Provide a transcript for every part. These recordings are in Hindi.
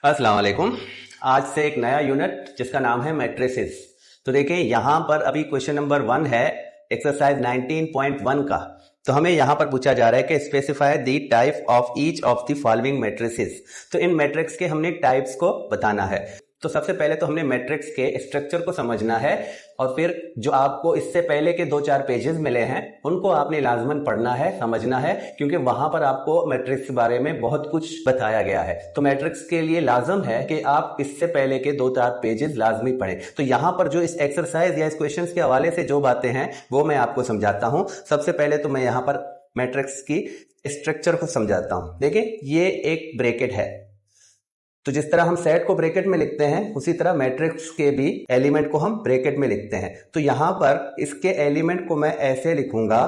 अस्सलाम वालेकुम। आज से एक नया यूनिट जिसका नाम है मैट्रिसेस। तो देखिए यहाँ पर अभी क्वेश्चन नंबर 1 है एक्सरसाइज 19.1 का। तो हमें यहाँ पर पूछा जा रहा है कि specify the type of each of the following matrices. तो इन मैट्रिक्स के हमने टाइप्स को बताना है। तो सबसे पहले तो हमने मैट्रिक्स के स्ट्रक्चर को समझना है और फिर जो आपको इससे पहले के 2-4 पेजेस मिले हैं उनको आपने लाजमन पढ़ना है, समझना है, क्योंकि वहां पर आपको मैट्रिक्स के बारे में बहुत कुछ बताया गया है। तो मैट्रिक्स के लिए लाजम है कि आप इससे पहले के 2-4 पेजेस लाजमी पढ़ें। तो यहाँ पर जो इस एक्सरसाइज या इस क्वेश्चन के हवाले से जो बातें हैं वो मैं आपको समझाता हूँ। सबसे पहले तो मैं यहाँ पर मैट्रिक्स की स्ट्रक्चर को समझाता हूँ। देखिए ये एक ब्रैकेट है, तो जिस तरह हम सेट को ब्रैकेट में लिखते हैं उसी तरह मैट्रिक्स के भी एलिमेंट को हम ब्रैकेट में लिखते हैं। तो यहां पर इसके एलिमेंट को मैं ऐसे लिखूंगा,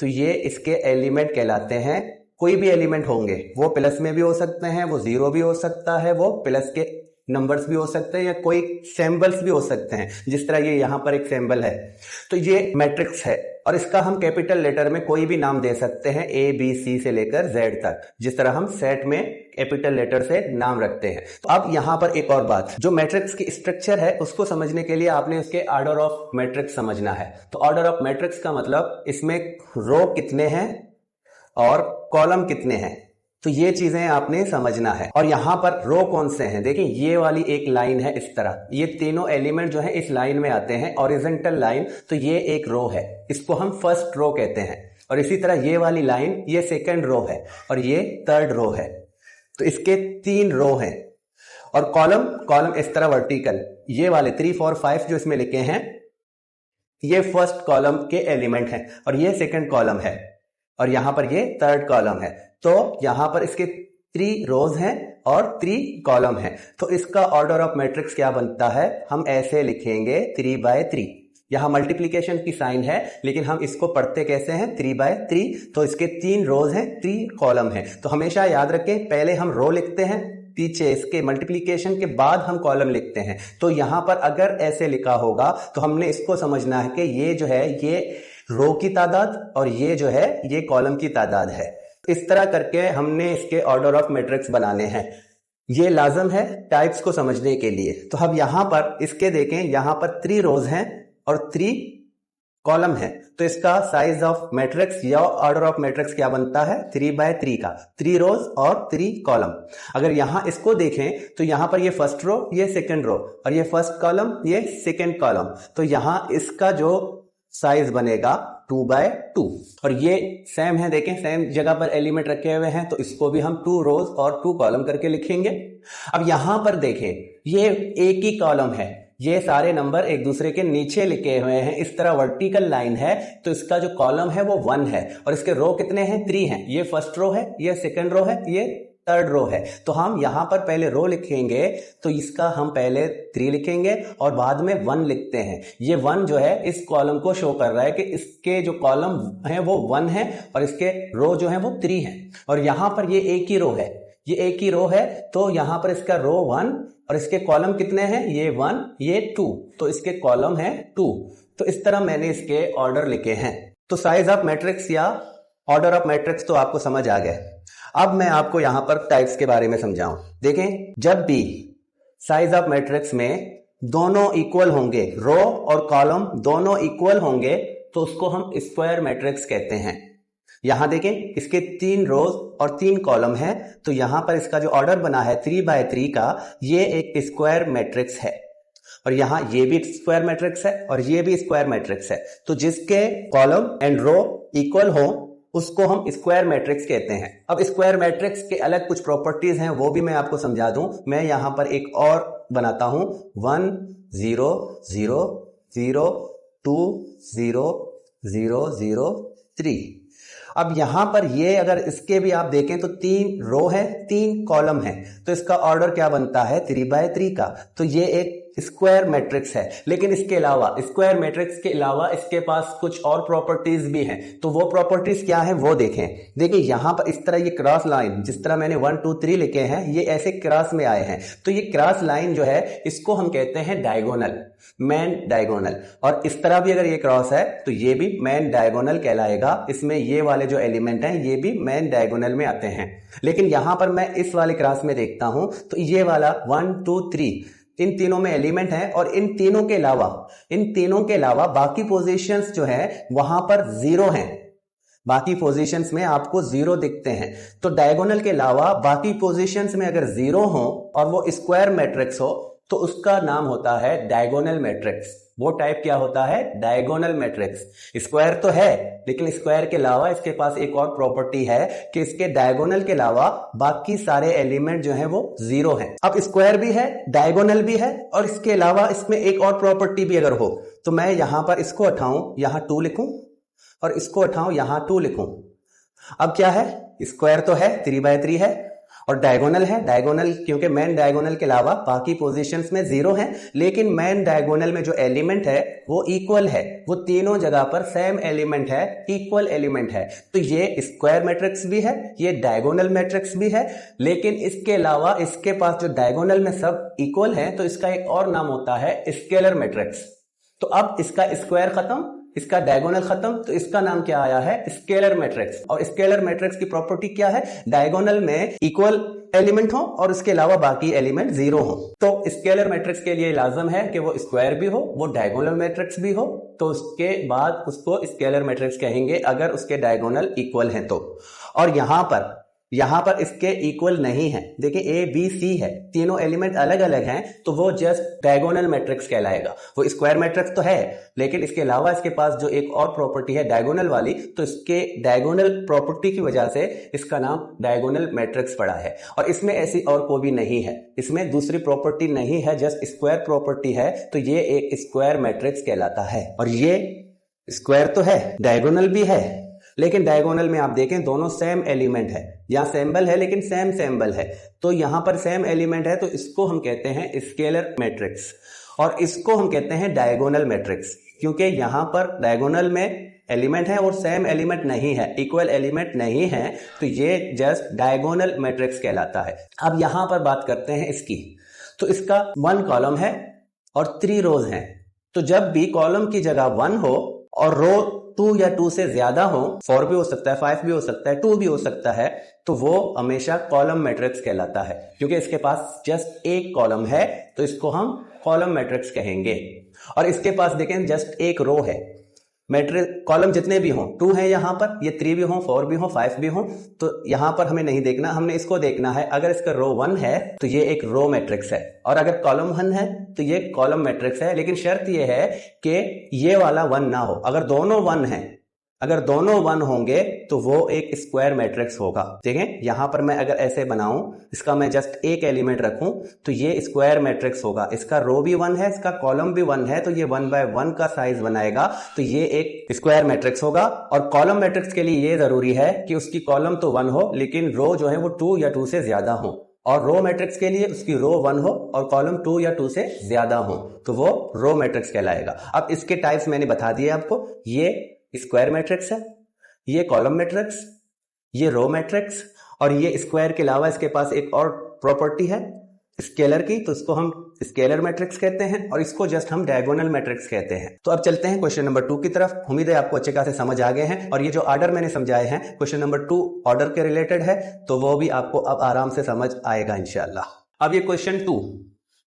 तो ये इसके एलिमेंट कहलाते हैं। कोई भी एलिमेंट होंगे, वो प्लस में भी हो सकते हैं, वो जीरो भी हो सकता है, वो प्लस के नंबर्स भी हो सकते हैं, या कोई सिंबल्स भी हो सकते हैं, जिस तरह ये यहां पर एक सिंबल है। तो ये मैट्रिक्स है और इसका हम कैपिटल लेटर में कोई भी नाम दे सकते हैं, ABC से लेकर Z तक, जिस तरह हम सेट में कैपिटल लेटर से नाम रखते हैं। तो अब यहां पर एक और बात, जो मैट्रिक्स की स्ट्रक्चर है उसको समझने के लिए आपने इसके ऑर्डर ऑफ मैट्रिक्स समझना है। तो ऑर्डर ऑफ मैट्रिक्स का मतलब इसमें रो कितने हैं और कॉलम कितने हैं, तो ये चीजें आपने समझना है। और यहां पर रो कौन से हैं, देखिए ये वाली एक लाइन है, इस तरह ये तीनों एलिमेंट जो है इस लाइन में आते हैं, ऑरिजेंटल लाइन। तो ये एक रो है, इसको हम फर्स्ट रो कहते हैं। और इसी तरह ये वाली लाइन ये सेकंड रो है और ये थर्ड रो है। तो इसके 3 रो हैं। और कॉलम इस तरह वर्टिकल, ये वाले 3, 4, 5 जो इसमें लिखे हैं ये फर्स्ट कॉलम के एलिमेंट हैं और ये सेकंड कॉलम है और यहां पर ये थर्ड कॉलम है। तो यहां पर इसके 3 रोज हैं और 3 कॉलम हैं। तो इसका ऑर्डर ऑफ मैट्रिक्स क्या बनता है, हम ऐसे लिखेंगे 3/3। यहां मल्टीप्लीकेशन की साइन है लेकिन हम इसको पढ़ते कैसे हैं, 3/3। तो इसके 3 रोज हैं, 3 कॉलम हैं। तो हमेशा याद रखें, पहले हम रो लिखते हैं, पीछे इसके मल्टीप्लीकेशन के बाद हम कॉलम लिखते हैं। तो यहां पर अगर ऐसे लिखा होगा तो हमने इसको समझना है कि ये जो है ये रो की तादाद और ये जो है ये कॉलम की तादाद है। इस तरह करके हमने इसके ऑर्डर ऑफ मैट्रिक्स बनाने हैं। ये लाजम है टाइप्स को समझने के लिए। तो अब यहां पर इसके देखें, यहां पर 3 रोज हैं और 3 कॉलम है। तो इसका साइज ऑफ मैट्रिक्स या ऑर्डर ऑफ मैट्रिक्स क्या बनता है, 3/3 का, 3 रोज और 3 कॉलम। अगर यहां इसको देखें तो यहां पर ये फर्स्ट रो, ये सेकंड रो और ये फर्स्ट कॉलम, ये सेकंड कॉलम। तो यहां इसका जो साइज बनेगा 2/2। और ये सेम है, देखें सेम जगह पर एलिमेंट रखे हुए हैं, तो इसको भी हम 2 रोज और 2 कॉलम करके लिखेंगे। अब यहां पर देखें, ये एक ही कॉलम है, ये सारे नंबर एक दूसरे के नीचे लिखे हुए हैं, इस तरह वर्टिकल लाइन है। तो इसका जो कॉलम है वो 1 है और इसके रो कितने हैं, 3 हैं। ये फर्स्ट रो है, ये सेकंड रो है, ये थर्ड रो है। तो हम यहां पर पहले रो लिखेंगे, तो इसका हम पहले 3 लिखेंगे और बाद में 1 लिखते हैं। ये 1 जो है इस कॉलम को शो कर रहा है कि इसके जो कॉलम है वो 1 है और इसके रो जो है वो 3 है। और यहां पर ये एक ही रो है, ये एक ही रो है, तो यहां पर इसका रो 1 और इसके कॉलम कितने हैं, ये 1, ये 2, तो इसके कॉलम है 2। तो इस तरह मैंने इसके ऑर्डर लिखे हैं। तो साइज ऑफ मैट्रिक्स या ऑर्डर ऑफ मैट्रिक्स तो आपको समझ आ गया। अब मैं आपको यहां पर टाइप्स के बारे में समझाऊं। देखें, जब भी साइज ऑफ मैट्रिक्स में दोनों इक्वल होंगे, रो और कॉलम दोनों इक्वल होंगे, तो उसको हम स्क्वायर मैट्रिक्स कहते हैं। यहां देखें, इसके 3 रोज और 3 कॉलम है, तो यहां पर इसका जो ऑर्डर बना है 3/3 का, ये एक स्क्वायर मैट्रिक्स है। और यहां ये भी स्क्वायर मैट्रिक्स है और ये भी स्क्वायर मैट्रिक्स है। तो जिसके कॉलम एंड रो इक्वल हो उसको हम स्क्वायर मैट्रिक्स कहते हैं। अब स्क्वायर मैट्रिक्स के अलग कुछ प्रॉपर्टीज हैं, वो भी मैं आपको समझा दूं। मैं यहां पर एक और बनाता हूं, 1 0 0 0 2 0 0 0 3। अब यहां पर ये अगर इसके भी आप देखें तो 3 रो है, 3 कॉलम है, तो इसका ऑर्डर क्या बनता है, 3/3 का। तो ये एक स्क्वायर मैट्रिक्स है, लेकिन इसके अलावा स्क्वायर मैट्रिक्स के अलावा इसके पास कुछ और प्रॉपर्टीज भी हैं। तो वो प्रॉपर्टीज क्या है वो देखें। देखिए यहां पर इस तरह ये क्रॉस लाइन, जिस तरह मैंने 1 2 3 लिखे हैं, ये ऐसे क्रॉस में आए हैं। तो ये क्रॉस लाइन जो है इसको हम कहते हैं डायगोनल, मेन डायगोनल। और इस तरह भी अगर ये क्रॉस है तो ये भी मेन डायगोनल कहलाएगा। इसमें ये वाले जो एलिमेंट हैं ये भी मेन डायगोनल में आते हैं। लेकिन यहां पर मैं इस वाले क्रॉस में देखता हूं तो ये वाला 1 2 3 इन तीनों में एलिमेंट हैं, और इन तीनों के अलावा बाकी पोजीशंस जो है वहां पर जीरो हैं। बाकी पोजीशंस में आपको जीरो दिखते हैं। तो डायगोनल के अलावा बाकी पोजीशंस में अगर जीरो हो और वो स्क्वायर मैट्रिक्स हो तो उसका नाम होता है डायगोनल मैट्रिक्स। वो टाइप क्या होता है? Diagonal matrix. स्क्वायर तो है, लेकिन स्क्वायर के अलावा इसके पास एक और प्रॉपर्टी है कि इसके डायगोनल के अलावा बाकी सारे एलिमेंट जो हैं वो जीरो हैं। अब स्क्वायर भी है, डायगोनल भी है, और इसके अलावा इसमें एक और प्रॉपर्टी भी अगर हो तो मैं यहां पर इसको उठाऊं, यहां 2 लिखूं, और इसको उठाऊं, यहां 2 लिखूं। अब क्या है? स्क्वायर तो है, 3/3 है, और डायगोनल है। डायगोनल क्योंकि मेन डायगोनल के अलावा बाकी पोजीशंस में जीरो हैं, लेकिन मेन डायगोनल में जो एलिमेंट है वो इक्वल है। वो तीनों जगह पर सेम एलिमेंट है, इक्वल एलिमेंट है। तो ये स्क्वायर मैट्रिक्स भी है, ये डायगोनल मैट्रिक्स भी है, लेकिन इसके अलावा इसके पास जो डायगोनल में सब इक्वल है तो इसका एक और नाम होता है स्केलर मैट्रिक्स। तो अब इसका स्क्वायर खत्म, इसका डायगोनल खत्म, तो इसका नाम क्या आया है? Scalar matrix. और स्केलर मैट्रिक्स की प्रॉपर्टी क्या है? डायगोनल में इक्वल एलिमेंट हो और उसके अलावा बाकी एलिमेंट जीरो हो। तो स्केलर मैट्रिक्स के लिए लाजम है कि वो स्क्वायर भी हो, वो डायगोनल मैट्रिक्स भी हो, तो उसके बाद उसको स्केलर मैट्रिक्स कहेंगे अगर उसके डायगोनल इक्वल हैं तो। और यहां पर इसके इक्वल नहीं है। देखिए ए बी सी है, तीनों एलिमेंट अलग अलग हैं, तो वो जस्ट डायगोनल मैट्रिक्स कहलाएगा। वो स्क्वायर मैट्रिक्स तो है, लेकिन इसके अलावा इसके पास जो एक और प्रॉपर्टी है डायगोनल वाली, तो इसके डायगोनल प्रॉपर्टी की वजह से इसका नाम डायगोनल मैट्रिक्स पड़ा है। और इसमें ऐसी और कोई भी नहीं है, इसमें दूसरी प्रॉपर्टी नहीं है, जस्ट स्क्वायर प्रॉपर्टी है। तो ये एक स्क्वायर मैट्रिक्स कहलाता है। और ये स्क्वायर तो है, डायगोनल भी है, लेकिन डायगोनल में आप देखें दोनों सेम एलिमेंट है। यहां सिंबल है लेकिन सेम सिंबल है, तो यहां पर सेम एलिमेंट है, तो इसको हम कहते हैं स्केलर मैट्रिक्स। और इसको हम कहते हैं डायगोनल मैट्रिक्स, क्योंकि यहां पर डायगोनल में एलिमेंट है और सेम एलिमेंट नहीं है, इक्वल एलिमेंट नहीं है, तो ये जस्ट डायगोनल मैट्रिक्स कहलाता है। अब यहां पर बात करते हैं इसकी। तो इसका 1 कॉलम है और 3 रोज हैं। तो जब भी कॉलम की जगह 1 हो और रो 2 या 2 से ज्यादा हो, 4 भी हो सकता है, 5 भी हो सकता है, 2 भी हो सकता है, तो वो हमेशा कॉलम मैट्रिक्स कहलाता है। क्योंकि इसके पास जस्ट एक कॉलम है तो इसको हम कॉलम मैट्रिक्स कहेंगे। और इसके पास देखें जस्ट एक रो है। मैट्रिक्स कॉलम जितने भी हों, 2 है यहाँ पर, ये 3 भी हों, 4 भी हों, 5 भी हों, तो यहां पर हमें नहीं देखना, हमने इसको देखना है। अगर इसका रो 1 है तो ये एक रो मैट्रिक्स है, और अगर कॉलम 1 है तो ये कॉलम मैट्रिक्स है। लेकिन शर्त ये है कि ये वाला 1 ना हो। अगर दोनों 1 हैं, अगर दोनों 1 होंगे तो वो एक स्क्वायर मैट्रिक्स होगा। देखें यहां पर मैं अगर ऐसे बनाऊं, इसका मैं जस्ट एक एलिमेंट रखूं, तो ये स्क्वायर मैट्रिक्स होगा। इसका रो भी 1 है, इसका कॉलम भी 1 है, तो ये 1/1 का साइज बनाएगा, तो ये एक स्क्वायर मैट्रिक्स होगा। और कॉलम मैट्रिक्स के लिए ये जरूरी है कि उसकी कॉलम तो 1 हो, लेकिन रो जो है वो 2 या 2 से ज्यादा हो। और रो मैट्रिक्स के लिए उसकी रो 1 हो और कॉलम 2 या 2 से ज्यादा हो, तो वो रो मैट्रिक्स कहलाएगा। अब इसके टाइप्स मैंने बता दिए आपको। ये स्क्वायर मैट्रिक्स है, ये कॉलम मैट्रिक्स, ये रो मैट्रिक्स, और ये स्क्वायर के अलावा इसके पास एक और प्रॉपर्टी है स्केलर की, तो इसको हम स्केलर मैट्रिक्स कहते हैं, और इसको जस्ट हम डायगोनल मैट्रिक्स कहते हैं। तो अब चलते हैं क्वेश्चन नंबर 2 की तरफ। उम्मीद है आपको अच्छे खासे समझ आ गए हैं, और ये जो ऑर्डर मैंने समझाए हैं क्वेश्चन नंबर 2 ऑर्डर के रिलेटेड है, तो वो भी आपको अब आराम से समझ आएगा इंशाल्लाह। अब ये क्वेश्चन 2,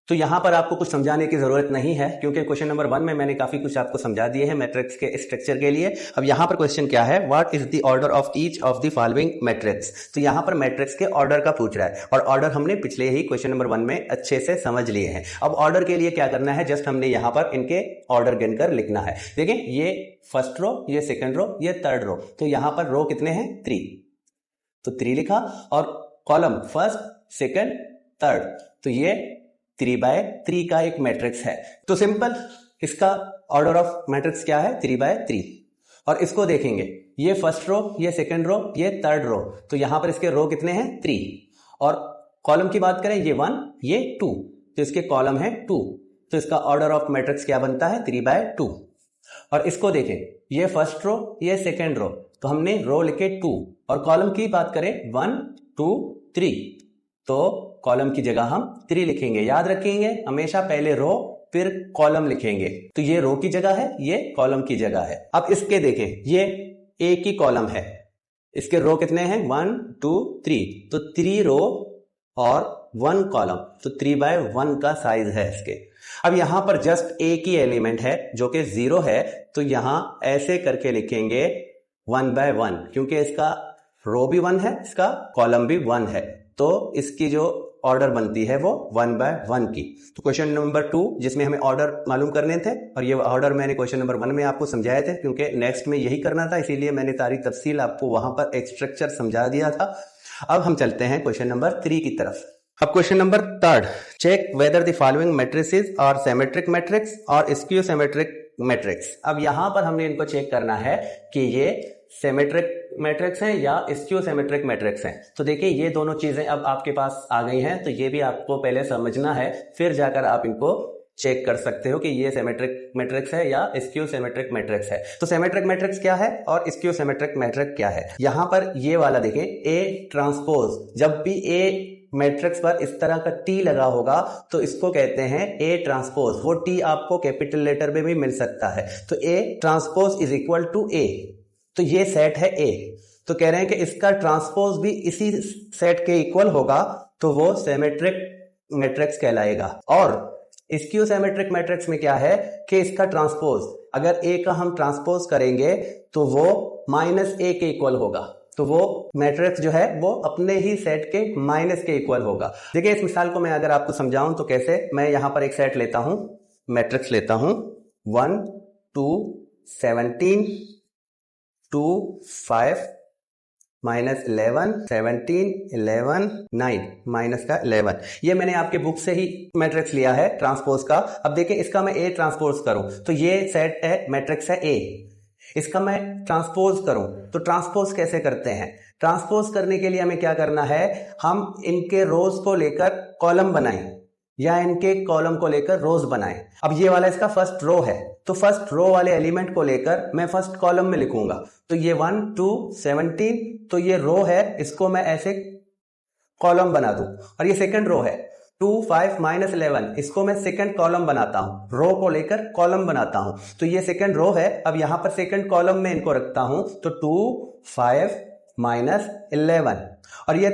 तो यहां पर आपको कुछ समझाने की जरूरत नहीं है, क्योंकि क्वेश्चन नंबर 1 में मैंने काफी कुछ आपको समझा दिए हैं मैट्रिक्स के स्ट्रक्चर के लिए। अब यहां पर क्वेश्चन क्या है? What is the order of each of the following matrix. तो यहां पर मैट्रिक्स के ऑर्डर का पूछ रहा है, और ऑर्डर हमने पिछले ही क्वेश्चन नंबर 1 में अच्छे से समझ लिए हैं। अब ऑर्डर के लिए क्या करना है? जस्ट हमने यहां पर इनके ऑर्डर गिनकर लिखना है। देखिए ये फर्स्ट रो, ये सेकंड रो, ये थर्ड रो, तो यहां पर रो कितने हैं? 3, तो 3 लिखा। और कॉलम फर्स्ट, सेकंड, थर्ड, तो ये 3/3 का एक मैट्रिक्स है। तो सिंपल, इसका ऑर्डर ऑफ मैट्रिक्स क्या है? 3/3। और इसको देखेंगे, ये फर्स्ट रो, ये सेकंड रो, ये थर्ड रो, तो यहां पर इसके रो कितने हैं? 3। और कॉलम की बात करें, ये 1, ये 2, तो इसके कॉलम है 2। तो इसका ऑर्डर ऑफ मैट्रिक्स क्या बनता है 3/2। और इसको देखें, ये फर्स्ट रो, ये सेकेंड रो, तो हमने रो लिखे 2 और कॉलम की बात करें 1 2 3, तो कॉलम की जगह हम 3 लिखेंगे। याद रखेंगे हमेशा पहले रो फिर कॉलम लिखेंगे। तो ये रो की जगह है, ये कॉलम की जगह है। अब इसके देखें, ये एक ही कॉलम है, इसके रो कितने हैं 1 2 3, तो 3 रो और 1 कॉलम, तो 3/1 का साइज है इसके। अब यहां पर जस्ट एक ही एलिमेंट है जो कि 0 है, तो यहां ऐसे करके लिखेंगे 1/1, क्योंकि इसका रो भी 1 है, इसका कॉलम भी 1 है, तो इसकी जो ऑर्डर बनती है वो 1/1 की। तो क्वेश्चन नंबर 2 जिसमें हमें ऑर्डर मालूम करने थे, और ये ऑर्डर मैंने क्वेश्चन नंबर 1 में आपको समझाए थे, क्योंकि नेक्स्ट में यही करना था, इसीलिए मैंने सारी तफसील आपको वहां पर एक स्ट्रक्चर समझा दिया था। अब हम चलते हैं क्वेश्चन नंबर 3 की तरफ। अब question number 3, check whether the following matrices are symmetric matrix और स्क्यू सिमेट्रिक मैट्रिक्स। अब यहां पर हमने इनको चेक करना है कि ये सिमेट्रिक मैट्रिक्स हैं या स्क्यू सिमेट्रिक मैट्रिक्स हैं। तो देखिए ये दोनों चीजें अब आपके पास आ गई हैं, तो ये भी आपको पहले समझना है, फिर जाकर आप इनको चेक कर सकते हो कि ये सिमेट्रिक मैट्रिक्स है या स्क्यू सिमेट्रिक मैट्रिक्स है। तो सिमेट्रिक मैट्रिक्स क्या है और स्क्यू सिमेट्रिक मैट्रिक्स क्या है। यहां पर ये वाला देखें, ए ट्रांसपोज, जब भी ए मैट्रिक्स पर इस तरह का टी लगा होगा तो इसको कहते हैं ए ट्रांसपोज। वो टी आपको कैपिटल लेटर में भी मिल सकता है, तो A transpose is equal to A. तो ये सेट है ए, तो कह रहे हैं कि इसका ट्रांसपोज भी इसी सेट के इक्वल होगा, तो वो सिमेट्रिक मैट्रिक्स कहलाएगा। और स्क्यू सिमेट्रिक मैट्रिक्स में क्या है कि इसका ट्रांसपोज, अगर ए का हम ट्रांसपोज करेंगे तो वो -a के इक्वल होगा, तो वो मैट्रिक्स जो है वो अपने ही सेट के माइनस के इक्वल होगा। देखिए इस मिसाल को मैं अगर आपको समझाऊं तो कैसे, मैं यहां पर एक सेट लेता हूं, मैट्रिक्स लेता हूं 1 2 17 2 5 -11 17 11 9 माइनस का 11। ये मैंने आपके बुक से ही मैट्रिक्स लिया है ट्रांसपोज का। अब देखिए इसका मैं ए ट्रांसपोज करूं तो ये सेट है, मैट्रिक्स है ए। इसका मैं ट्रांसपोज करूं तो ट्रांसपोज कैसे करते हैं, ट्रांसपोज करने के लिए हमें क्या करना है, हम इनके रोज को लेकर कॉलम बनाएं या इनके कॉलम को लेकर रोज बनाएं। अब ये वाला इसका फर्स्ट रो है, तो फर्स्ट रो वाले एलिमेंट को लेकर मैं फर्स्ट कॉलम में लिखूंगा, तो ये 1 2 17, तो ये रो है, इसको मैं ऐसे कॉलम बना दूं। और ये सेकंड रो है 2 5 -11, इसको मैं सेकंड कॉलम बनाता हूं, रो को लेकर कॉलम बनाता हूं, तो ये सेकंड रो है। अब यहां पर सेकंड कॉलम में इनको रखता हूं, तो 2 5 -11। और ये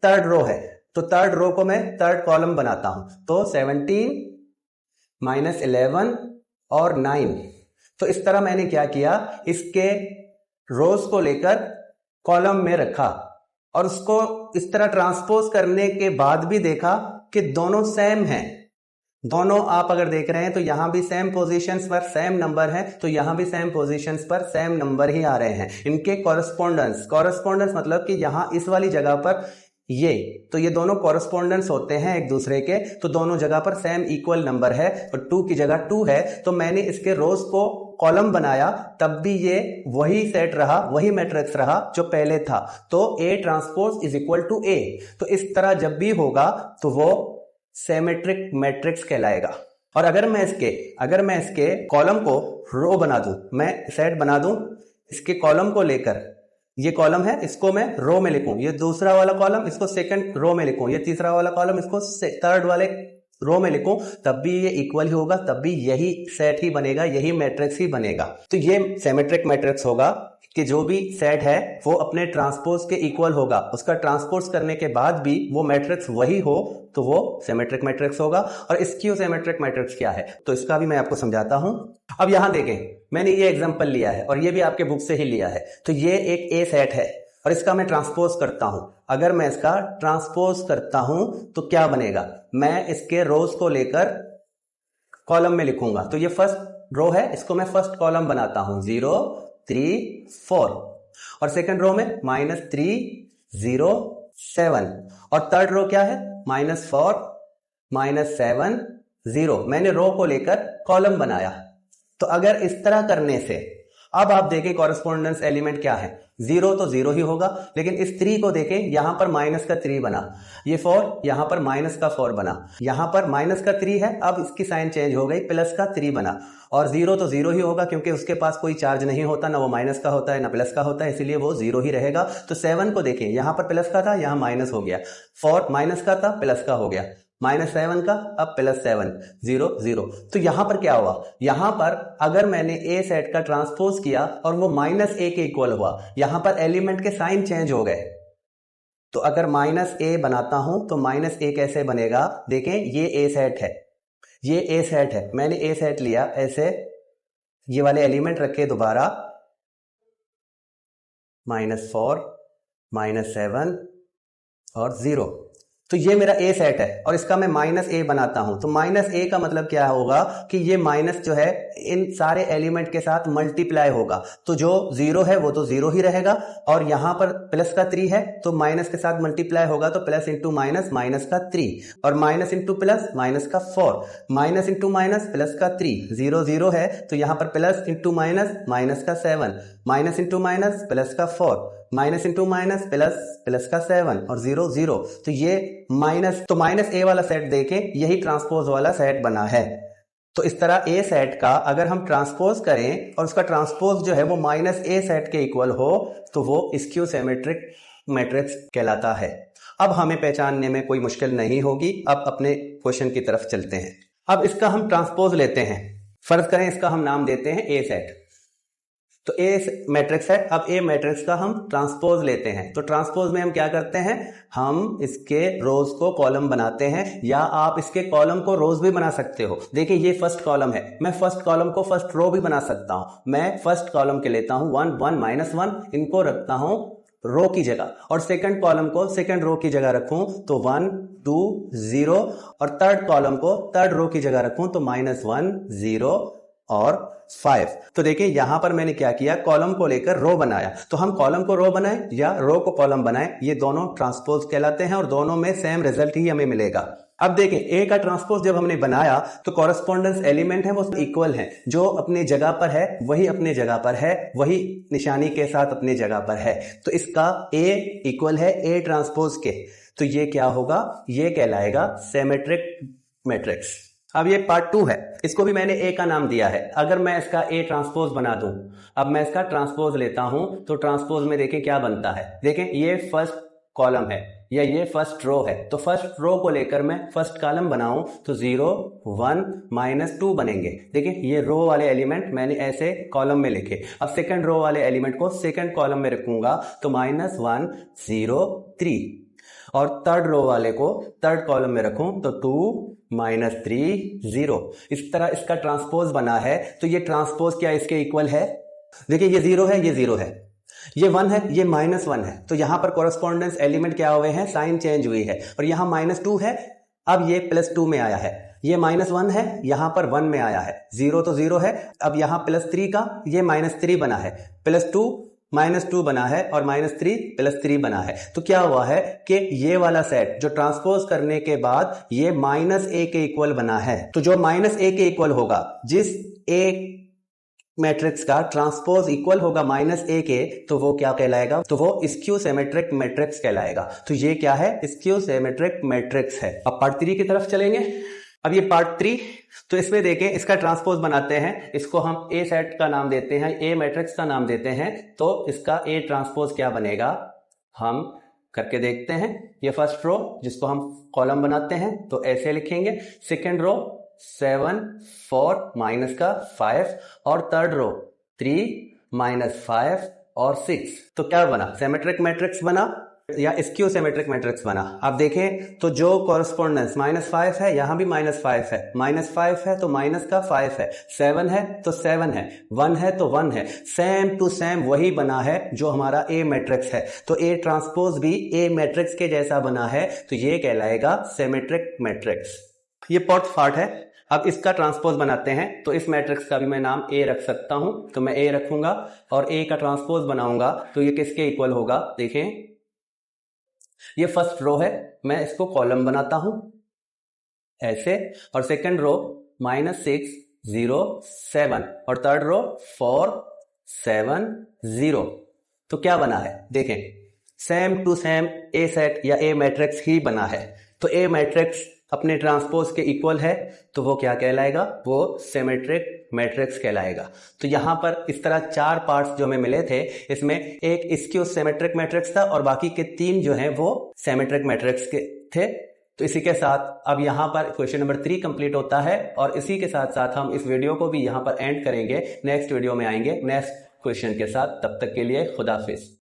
थर्ड रो है, तो थर्ड रो को मैं थर्ड कॉलम बनाता हूं, तो 17 -11 और 9। तो इस तरह मैंने क्या किया, इसके रोज को लेकर कॉलम में रखा और उसको इस तरह ट्रांसपोज करने के बाद भी देखा कि दोनों सेम हैं। दोनों आप अगर देख रहे हैं तो यहां भी सेम पोजीशंस पर सेम नंबर है, तो यहां भी सेम पोजीशंस पर सेम नंबर ही आ रहे हैं। इनके कॉरेस्पॉन्डेंस मतलब कि यहां इस वाली जगह पर ये, तो ये दोनों कॉरेस्पॉन्डेंस होते हैं एक दूसरे के, तो दोनों जगह पर सेम इक्वल नंबर है और 2 की जगह 2 है। तो मैंने इसके रोज को कॉलम बनाया, तब भी ये वही सेट रहा, वही मैट्रिक्स रहा जो पहले था, तो A transpose is equal to A। तो इस तरह जब भी होगा तो वो सिमेट्रिक मैट्रिक्स कहलाएगा। और अगर मैं इसके कॉलम को रो बना दूं, मैं सेट बना दूं इसके कॉलम को लेकर, ये कॉलम है इसको मैं रो में लिखूं, ये दूसरा वाला कॉलम इसको सेकंड रो में लिखूं, ये तीसरा वाला कॉलम इसको थर्ड वाले रो में लिखूं, तब भी ये इक्वल ही होगा, तब भी यही सेट ही बनेगा, यही मैट्रिक्स ही बनेगा। तो ये सिमेट्रिक मैट्रिक्स होगा कि जो भी सेट है वो अपने ट्रांसपोज के इक्वल होगा, उसका ट्रांसपोज करने के बाद भी वो मैट्रिक्स वही हो तो वो सिमेट्रिक मैट्रिक्स होगा। और स्क्यू सिमेट्रिक मैट्रिक्स क्या है तो इसका भी मैं आपको समझाता हूं। अब यहां देखें, मैंने ये एग्जांपल लिया है और ये भी आपके बुक से ही लिया है, तो ये एक ए सेट है और इसका मैं ट्रांसपोज करता हूं। अगर मैं इसका ट्रांसपोज करता हूं तो क्या बनेगा, मैं इसके रोज को लेकर कॉलम में लिखूंगा, तो ये फर्स्ट रो है, इसको मैं फर्स्ट कॉलम बनाता हूं 0 3 4, और सेकंड रो में -3 0 7, और थर्ड रो क्या है -4 -7 0। मैंने रो को लेकर कॉलम बनाया। तो अगर इस तरह करने से अब आप देखें कॉरेस्पॉन्डेंस एलिमेंट क्या है, 0 तो 0 ही होगा, लेकिन इस 3 को देखें, यहां पर माइनस का 3 बना, ये 4, यहां पर माइनस का 4 बना, यहां पर माइनस का 3 है, अब इसकी साइन चेंज हो गई, प्लस का 3 बना, और 0 तो 0 ही होगा क्योंकि उसके पास कोई चार्ज नहीं होता, ना वो माइनस का होता है ना प्लस का होता है, इसीलिए वो 0 ही रहेगा। तो 7 को देखें, यहां पर प्लस का था, यहां माइनस हो गया, 4 माइनस का था, प्लस का हो गया, -7 का अब +7, 0 0। तो यहां पर क्या हुआ, यहां पर अगर मैंने ए सेट का ट्रांसपोज किया और वो -a के इक्वल हुआ, यहां पर एलिमेंट के साइन चेंज हो गए। तो अगर -a बनाता हूं तो -a कैसे बनेगा, देखें ये ए सेट है, ये ए सेट है, मैंने ए सेट लिया, ऐसे ये वाले एलिमेंट रखे दोबारा, -4 -7 और 0। तो ये मेरा ए सेट है और इसका मैं -a बनाता हूं, तो -a का मतलब क्या होगा कि ये माइनस जो है इन सारे एलिमेंट के साथ मल्टीप्लाई होगा, तो जो 0 है वो तो 0 ही रहेगा, और यहां पर प्लस का 3 है तो माइनस के साथ मल्टीप्लाई होगा, तो प्लस इंटू माइनस, माइनस का 3, और माइनस इंटू प्लस, माइनस का 4, माइनस इंटू माइनस, प्लस का 3, 0 0 है तो यहां पर प्लस इंटू माइनस, माइनस का 7, माइनस इंटू माइनस, प्लस का 4, minus into minus, plus plus का 7 और 0 0। तो ये माइनस, तो -a वाला सेट देखें, यही ट्रांसपोज वाला सेट बना है। तो इस तरह ए सेट का अगर हम ट्रांसपोज करें और उसका ट्रांसपोज जो है वो -a सेट के इक्वल हो, तो वो स्क्यू सिमेट्रिक मैट्रिक्स कहलाता है। अब हमें पहचानने में कोई मुश्किल नहीं होगी। अब अपने क्वेश्चन की तरफ चलते हैं। अब इसका हम ट्रांसपोज लेते हैं, फर्ज करें इसका हम नाम देते हैं ए सेट, तो ए मैट्रिक्स है। अब ए मैट्रिक्स का हम ट्रांसपोज लेते हैं, तो ट्रांसपोज में हम क्या करते हैं, हम इसके रोज को कॉलम बनाते हैं, या आप इसके कॉलम को रोज भी बना सकते हो। देखिए ये फर्स्ट कॉलम है, मैं फर्स्ट कॉलम को फर्स्ट रो भी बना सकता हूं। मैं फर्स्ट कॉलम के लेता हूं 1 1 -1, इनको रखता हूं रो की जगह, और सेकंड कॉलम को सेकंड रो की जगह रखूं तो 1 2 0, और थर्ड कॉलम को थर्ड रो की जगह रखूं तो -1 0 और 5। तो देखिए यहां पर मैंने क्या किया, कॉलम को लेकर रो बनाया। तो हम कॉलम को रो बनाएं या रो को कॉलम बनाएं, ये दोनों ट्रांसपोज कहलाते हैं और दोनों में सेम रिजल्ट ही हमें मिलेगा। अब देखें ए का ट्रांसपोज जब हमने बनाया तो कॉरेस्पॉन्डेंस एलिमेंट है वो इक्वल है, जो अपनी जगह पर है वही अपनी जगह पर है, वही निशानी के साथ अपनी जगह पर है। तो इसका ए इक्वल है ए ट्रांसपोज के, तो ये क्या होगा, ये कहलाएगा सिमेट्रिक मैट्रिक्स। अब ये पार्ट 2 है, इसको भी मैंने ए का नाम दिया है। अगर मैं इसका ए ट्रांसपोज बना दूं, अब मैं इसका ट्रांसपोज लेता हूं तो ट्रांसपोज में देखें क्या बनता है। देखें ये फर्स्ट कॉलम है या ये फर्स्ट रो है, तो फर्स्ट रो को लेकर मैं फर्स्ट कॉलम बनाऊं तो 0 1 -2 बनेंगे। देखिए ये रो वाले एलिमेंट मैंने ऐसे कॉलम में लिखे। अब सेकंड रो वाले एलिमेंट को सेकंड कॉलम में रखूंगा तो -1 0 3, और थर्ड रो वाले को थर्ड कॉलम में रखूं तो 2 -3 0। इस तरह इसका ट्रांसपोज बना है। तो ये ट्रांसपोज क्या इसके इक्वल है, देखिए ये 0 है, ये 0 है, ये 1 है, ये -1 है, तो यहां पर कॉरेस्पॉन्डेंस एलिमेंट क्या हुए हैं, साइन चेंज हुई है, और यहां -2 है, अब ये +2 में आया है, ये -1 है, यहां पर 1 में आया है, 0 तो 0 है, अब यहां +3 का ये -3 बना है, +2 -2 बना है, और -3 +3 बना है। तो क्या हुआ है कि ये वाला सेट जो ट्रांसपोज करने के बाद ये -a के इक्वल बना है। तो जो -a के इक्वल होगा, जिस a मैट्रिक्स का ट्रांसपोज इक्वल होगा -a के, तो वो क्या कहलाएगा, तो वो स्क्यू सिमेट्रिक मैट्रिक्स कहलाएगा। तो ये क्या है, स्क्यू सिमेट्रिक मैट्रिक्स है। अब पार्ट 3 की तरफ चलेंगे। अब ये पार्ट 3, तो इसमें देखें इसका ट्रांसपोज बनाते हैं, इसको हम ए सेट का नाम देते हैं, ए मैट्रिक्स का नाम देते हैं। तो इसका ए ट्रांसपोज क्या बनेगा, हम करके देखते हैं। ये फर्स्ट रो जिसको हम कॉलम बनाते हैं तो ऐसे लिखेंगे, सेकंड रो 7 4 -5, और थर्ड रो 3 -5 और 6। तो क्या बना, सिमेट्रिक मैट्रिक्स बना या स्क्यू सिमेट्रिक मैट्रिक्स बना। आप देखें तो जो कॉरेस्पॉन्डेंस -5 है, यहां भी -5 है, -5 है तो माइनस का 5 है, 7 है तो 7 है, 1 है तो 1 है, सेम टू सेम वही बना है जो हमारा ए मैट्रिक्स है। तो ए ट्रांसपोज भी ए मैट्रिक्स के जैसा बना है, तो ये कहलाएगा सिमेट्रिक मैट्रिक्स। ये फोर्थ पार्ट है। अब इसका ट्रांसपोज बनाते हैं, तो इस मैट्रिक्स का भी मैं नाम ए रख सकता हूं, तो मैं ए रखूंगा और ए का ट्रांसपोज बनाऊंगा तो ये किसके इक्वल होगा। देखें ये फर्स्ट रो है, मैं इसको कॉलम बनाता हूं ऐसे, और सेकंड रो -6 0 7, और थर्ड रो 4 7 0। तो क्या बना है देखें, same to same A set या ए मैट्रिक्स ही बना है। तो ए मैट्रिक्स अपने ट्रांसपोज के इक्वल है, तो वो क्या कहलाएगा, वो सिमेट्रिक मैट्रिक्स कहलाएगा। तो यहां पर इस तरह 4 पार्ट्स जो हमें मिले थे, इसमें एक स्क्यू सिमेट्रिक मैट्रिक्स था और बाकी के 3 जो हैं वो सिमेट्रिक मैट्रिक्स के थे। तो इसी के साथ अब यहाँ पर क्वेश्चन नंबर 3 कंप्लीट होता है और इसी के साथ साथ हम इस वीडियो को भी यहाँ पर एंड करेंगे। नेक्स्ट वीडियो में आएंगे नेक्स्ट क्वेश्चन के साथ। तब तक के लिए खुदा हाफिज।